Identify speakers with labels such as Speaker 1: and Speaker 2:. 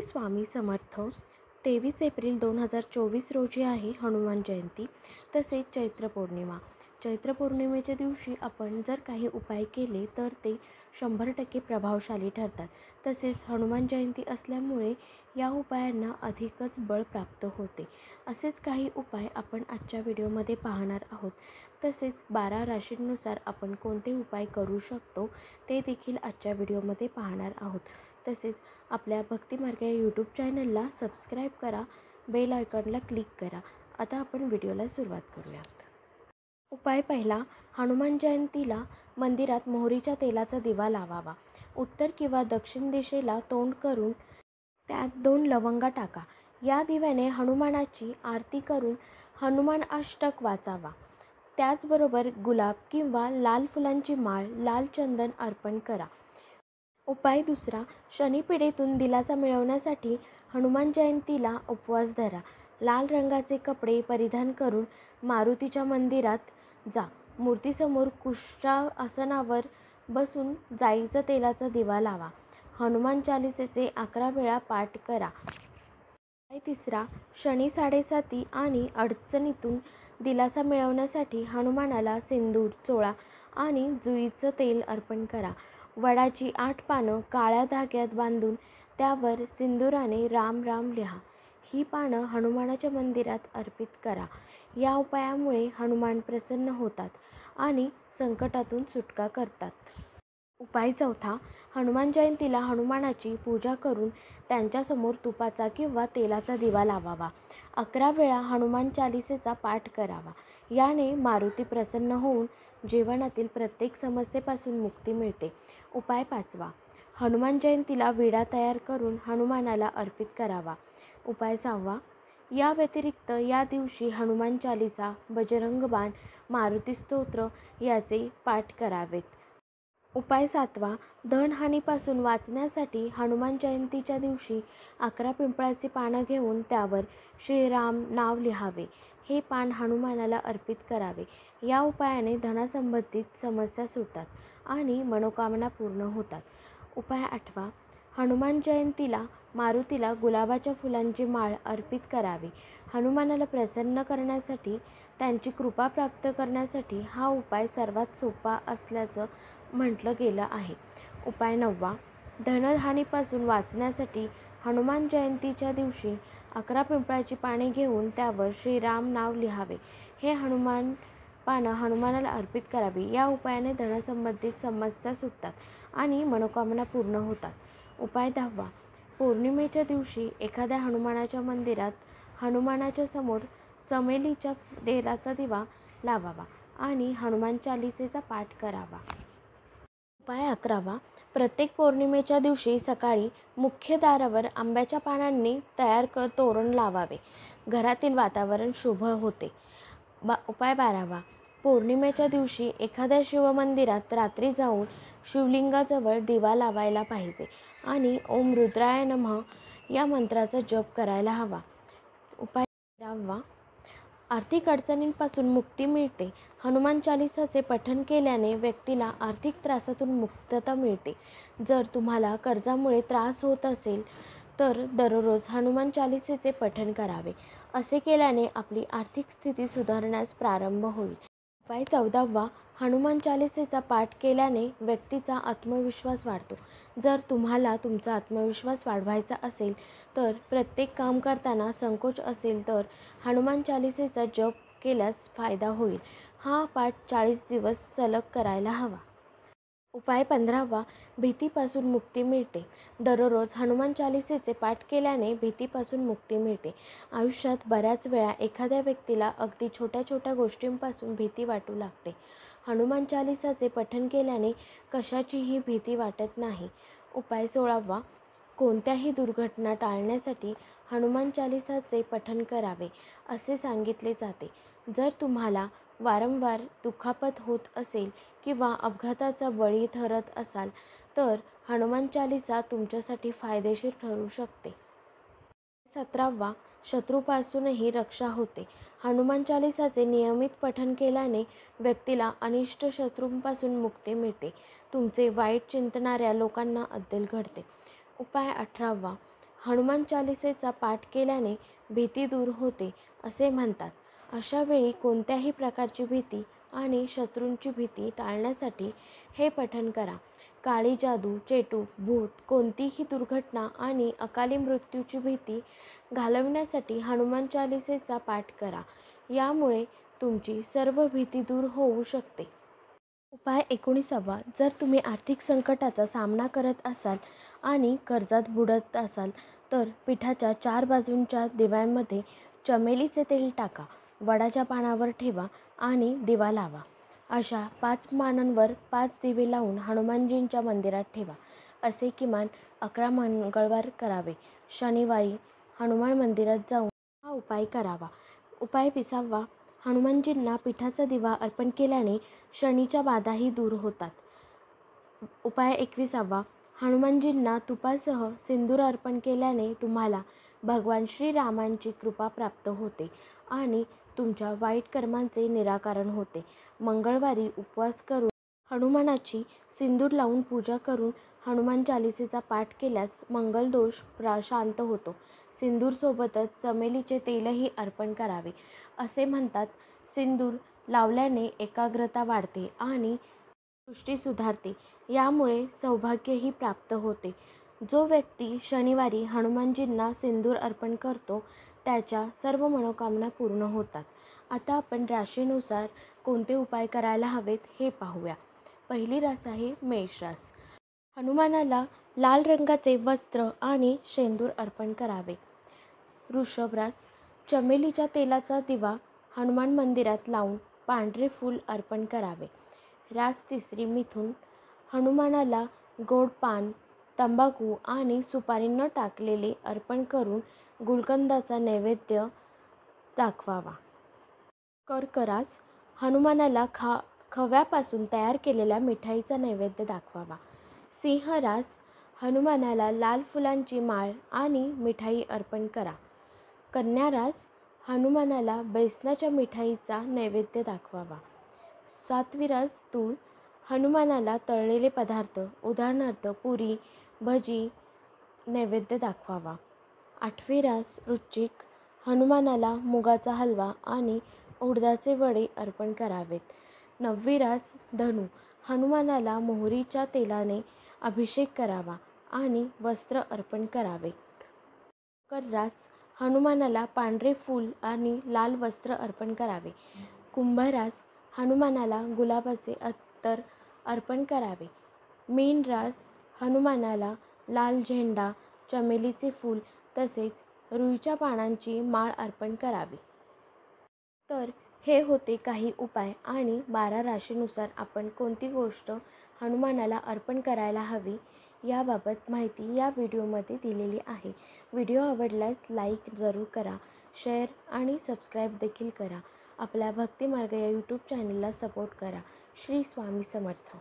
Speaker 1: Swami Samarth. 23 April 2024 रोजी आहे हनुमान जयंती, तसेच चैत्र पौर्णिमा. चैत्र पौर्णिमेच्या दिवशी आपण जर काही उपाय केले तर ते 100% प्रभावशाली ठरतात. तसेच हनुमान जयंती असल्यामुळे या उपायांना अधिकच बळ प्राप्त होते. असेच काही उपाय आपण आजच्या व्हिडिओमध्ये पाहणार आहोत. तसेच 12 राशींनुसार आपण कोणते उपाय करू शकतो ते देखील आजच्या व्हिडिओमध्ये पाहणार आहोत. तसेच आपल्या भक्तिमार्ग या यूट्यूब चॅनलला सबस्क्राईब करा, बेल आयकॉनला क्लिक करा. आता आपण व्हिडिओला सुरुवात करूयात. उपाय पहिला, हनुमान जयंतीला मंदिरात मोहरीच्या तेलाचा दिवा लावावा. उत्तर किंवा दक्षिण दिशेला तोंड करून त्यात 2 लवंगा टाका. या दिव्याने हनुमानाची आरती करून हनुमान अष्टक वाचावा. त्याचबरोबर गुलाब किंवा लाल फुलांची माळ, लाल चंदन अर्पण करा. उपाय दुसरा, शनिपीडेतून दिलासा मिळवण्यासाठी हनुमान जयंतीला उपवास धरा. लाल रंगाचे कपडे परिधान करून मारुतीच्या मंदिरात जा. मूर्तीसमोर कुशासनावर बसून जाईचा तेलाचा दिवा लावा. हनुमान चालीसेचे 11 वेळा पाठ करा. उपाय तिसरा, शनी साडेसाती आणि अडचणीतून दिलासा मिळवण्यासाठी हनुमानाला सिंदूर, चोळा आणि जुईचं तेल अर्पण करा. वडाची 8 पानं काळ्या धाग्यात बांधून त्यावर सिंदुराने राम राम लिहा. ही पानं हनुमानाच्या मंदिरात अर्पित करा. या उपायामुळे हनुमान प्रसन्न होतात आणि संकटातून सुटका करतात. उपाय चौथा, हनुमान जयंतीला हनुमानाची पूजा करून त्यांच्यासमोर तुपाचा किंवा तेलाचा दिवा लावावा. 11 वेळा हनुमान चालीसेचा पाठ करावा. याने मारुती प्रसन्न होऊन जीवनातील प्रत्येक समस्येपासून मुक्ती मिळते. उपाय पाचवा, हनुमान जयंतीला विडा तयार करून हनुमानाला अर्पित करावा. उपाय सहावा, या व्यतिरिक्त या दिवशी हनुमान चालीसा, बजरंग बाण, मारुती स्तोत्र याचे पाठ करावेत. उपाय सातवा, धनहानीपासून वाचण्यासाठी हनुमान जयंतीच्या दिवशी 11 पिंपळाची पानं घेऊन त्यावर श्रीराम नाव लिहावे. हे पान हनुमानाला अर्पित करावे. या उपायाने धनासंबंधित समस्या सुटतात आणि मनोकामना पूर्ण होतात. उपाय आठवा, हनुमान जयंतीला मारुतीला गुलाबाच्या फुलांची माळ अर्पित करावी. हनुमानाला प्रसन्न करण्यासाठी, त्यांची कृपा प्राप्त करण्यासाठी हा उपाय सर्वात सोपा असल्याचं म्हटलं गेलं आहे. उपाय नववा, धनहानीपासून वाचण्यासाठी हनुमान जयंतीच्या दिवशी 11 पिंपळाची पाने घेऊन त्यावर श्रीराम नाव लिहावे. हे पानं हनुमानाला अर्पित करावी. या उपायाने धनासंबंधित समस्या सुटतात आणि मनोकामना पूर्ण होतात. उपाय 10वा, पौर्णिमेच्या दिवशी एखाद्या हनुमानाच्या मंदिरात हनुमानाच्या समोर चमेलीच्या तेलाचा दिवा लावावा आणि हनुमान चालीसेचा पाठ करावा. उपाय 11वा, प्रत्येक पौर्णिमेच्या दिवशी सकाळी मुख्य दारावर आंब्याच्या पानांनी तयार तोरण लावावे. घरातील वातावरण शुभ होते. उपाय 12वा, पौर्णिमेच्या दिवशी एखाद्या शिवमंदिरात रात्री जाऊन शिवलिंगाजवळ दिवा लावायला पाहिजे आणि ओम रुद्राय नमः या मंत्राचा जप करायला हवा. उपाय 13वा, आर्थिक अडचणींपासून मुक्ती मिळते. हनुमान चालीसाचे पठण केल्याने व्यक्तीला आर्थिक त्रासातून मुक्तता मिळते. जर तुम्हाला कर्जामुळे त्रास होत असेल तर दररोज हनुमान चालीसेचे पठण करावे. असे केल्याने आपली आर्थिक स्थिती सुधारण्यास प्रारंभ होईल. उपाय 14वा, हनुमान चालीसेचा पाठ केल्याने व्यक्तीचा आत्मविश्वास वाढतो. जर तुम्हाला तुमचा आत्मविश्वास वाढवायचा असेल तर प्रत्येक काम करताना संकोच असेल तर हनुमान चालीसेचा जप केल्यास फायदा होईल. हा पाठ 40 दिवस सलग करायला हवा. उपाय 15वा, भीतीपासून मुक्ती मिळते. दररोज हनुमान चालीसेचे पाठ केल्याने भीतीपासून मुक्ती मिळते. आयुष्यात बऱ्याच वेळा एखाद्या व्यक्तीला अगदी छोट्या छोट्या गोष्टींपासून भीती वाटू लागते. हनुमान चालीसाचे पठण केल्याने कशाचीही भीती वाटत नाही. उपाय 16वा, कोणत्याही दुर्घटना टाळण्यासाठी हनुमान चालीसाचे पठण करावे असे सांगितले जाते. जर तुम्हाला वारंवार दुखापत होत असेल किंवा अपघाताचा बळी ठरत असाल तर हनुमान चालीसा तुमच्यासाठी फायदेशीर ठरू शकते. 17वा, शत्रूपासूनही रक्षा होते. हनुमान चालीसाचे नियमित पठण केल्याने व्यक्तीला अनिष्ट शत्रूंपासून मुक्ती मिळते. तुमचे वाईट चिंतणाऱ्या लोकांना अद्दल घडते. उपाय 18वा, हनुमान चालिसेचा पाठ केल्याने भीती दूर होते असे म्हणतात. अशा वेळी कोणत्याही प्रकारची भीती आणि शत्रूंची भीती टाळण्यासाठी हे पठण करा. काळी जादू, चेटूक, भूत, कोणतीही दुर्घटना आणि अकाली मृत्यूची भीती घालवण्यासाठी हनुमान चालिसेचा पाठ करा. यामुळे तुमची सर्व भीती दूर होऊ शकते. उपाय 19वा. जर तुम्ही आर्थिक संकटाचा सामना करत असाल आणि कर्जात बुडत असाल तर पिठाच्या 4 बाजूंच्या दिव्यांमध्ये चमेलीचे तेल टाका, वडाच्या पानावर ठेवा आणि दिवा लावा. अशा 5 मानांवर 5 दिवे लावून हनुमानजींच्या मंदिरात ठेवा. असे किमान 11 मंगळवार करावे. शनिवारी हनुमान मंदिरात जाऊन हा उपाय करावा. उपाय 20वा. हनुमानजींना पिठाचा दिवा अर्पण केल्याने शनीच्या बाधाही दूर होतात. उपाय 21वा. हनुमानजींना तुपासह सिंदूर अर्पण केल्याने तुम्हाला भगवान श्रीरामांची कृपा प्राप्त होते आणि तुमच्या वाईट कर्मांचे निराकरण होते. मंगळवारी उपवास करून हनुमानाची सिंदूर लावून पूजा करून हनुमान चालिसेचा पाठ केल्यास मंगलदोष शांत होतो. सिंदूरसोबतच चमेलीचे तेलही अर्पण करावे. असे म्हणतात, सिंदूर लावल्याने एकाग्रता वाढते आणि दृष्टी सुधारते. यामुळे सौभाग्यही प्राप्त होते. जो व्यक्ती शनिवारी हनुमानजींना सिंदूर अर्पण करतो त्याच्या सर्व मनोकामना पूर्ण होतात. आता आपण राशीनुसार कोणते उपाय करायला हवेत हे पाहूया. पहिली रास आहे मेष रास. हनुमानाला लाल रंगाचे वस्त्र आणि शेंदूर अर्पण करावे. वृषभ रास. चमेलीच्या तेलाचा दिवा हनुमान मंदिरात लावून पांढरे फूल अर्पण करावे. रास तिसरी मिथुन. हनुमानाला गोड पान, तंबाखू आणि सुपारी न टाकलेले अर्पण करून गुलकंदाचा नैवेद्य दाखवावा. कर्क रास. हनुमानाला खव्यापासून तयार केलेल्या मिठाईचा नैवेद्य दाखवावा. सिंह रास. हनुमानाला लाल फुलांची माळ आणि मिठाई अर्पण करा. कन्या रास. हनुमानाला बेसनाच्या मिठाईचा नैवेद्य दाखवावा. 7वी रास तूळ. हनुमानाला तळलेले पदार्थ उदाहरणार्थ पुरी, भजी नैवेद्य दाखवावा. 8वी रास वृश्चिक. हनुमानाला मुगाचा हलवा आणि उडदाचे वडे अर्पण करावेत. 9वी रास धनु. हनुमानाला मोहरीच्या तेलाने अभिषेक करावा आणि वस्त्र अर्पण करावे. मकर रास. हनुमानाला पांढरे फूल आणि लाल वस्त्र अर्पण करावे. कुंभ रास. हनुमानाला गुलाबाचे अत्तर अर्पण करावे. मीन रास. हनुमानाला लाल झेंडा, चमेलीचे फूल तसेच रुईच्या पानांची माळ अर्पण करावी. तर हे होते काही उपाय आणि 12 राशीनुसार आपण कोणती गोष्ट हनुमानाला अर्पण करायला हवी याबाबत माहिती या व्हिडिओमध्ये दिलेली आहे. व्हिडिओ आवडल्यास लाईक जरूर करा, शेअर आणि सबस्क्राईब देखील करा. आपल्या भक्तिमार्ग या यूट्यूब चॅनलला सपोर्ट करा. श्री स्वामी समर्थ.